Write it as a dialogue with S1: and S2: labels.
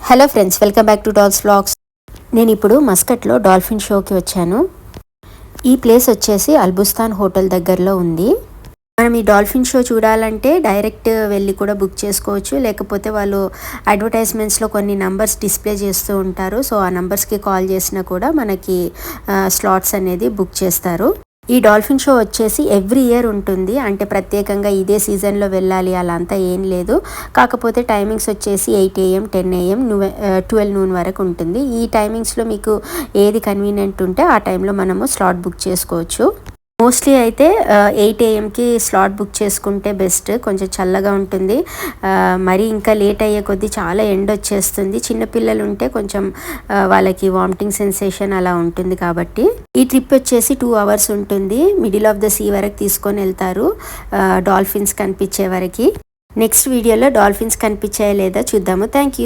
S1: Hello friends, welcome back to dolls vlogs. నేను ఇప్పుడు మస్కట్లో dolphin షోకి వచ్చాను. ఈ ప్లేస్ వచ్చేసి అల్బుస్తాన్ హోటల్ దగ్గరలో ఉంది. మనం ఈ డాల్ఫిన్ షో చూడాలంటే డైరెక్ట్ వెళ్ళి కూడా బుక్ చేసుకోవచ్చు, లేకపోతే వాళ్ళు అడ్వర్టైజ్మెంట్స్లో కొన్ని నంబర్స్ డిస్ప్లే చేస్తూ ఉంటారు. సో ఆ నంబర్స్కి కాల్ చేసినా కూడా మనకి స్లాట్స్ అనేది బుక్ చేస్తారు. ఈ డాల్ఫిన్ షో వచ్చేసి ఎవ్రీ ఇయర్ ఉంటుంది. అంటే ప్రత్యేకంగా ఇదే సీజన్లో వెళ్ళాలి అలా అంతా ఏం లేదు. కాకపోతే టైమింగ్స్ వచ్చేసి 8 AM 10 AM 12 noon వరకు ఉంటుంది. ఈ టైమింగ్స్లో మీకు ఏది కన్వీనియంట్ ఉంటే ఆ టైంలో మనము స్లాట్ బుక్ చేసుకోవచ్చు. మోస్ట్లీ అయితే 8 AMకి స్లాట్ బుక్ చేసుకుంటే బెస్ట్. కొంచెం చల్లగా ఉంటుంది. మరి ఇంకా లేట్ అయ్యే కొద్దీ చాలా ఎండ వచ్చేస్తుంది. చిన్నపిల్లలు ఉంటే కొంచెం వాళ్ళకి వామిటింగ్ సెన్సేషన్ అలా ఉంటుంది. కాబట్టి ఈ ట్రిప్ వచ్చేసి 2 hours ఉంటుంది. మిడిల్ ఆఫ్ ద సీ వరకు తీసుకొని వెళ్తారు, డాల్ఫిన్స్ కనిపించే వరకు. నెక్స్ట్ వీడియోలో డాల్ఫిన్స్ కనిపించాయా లేదా చూద్దాము. Thank you.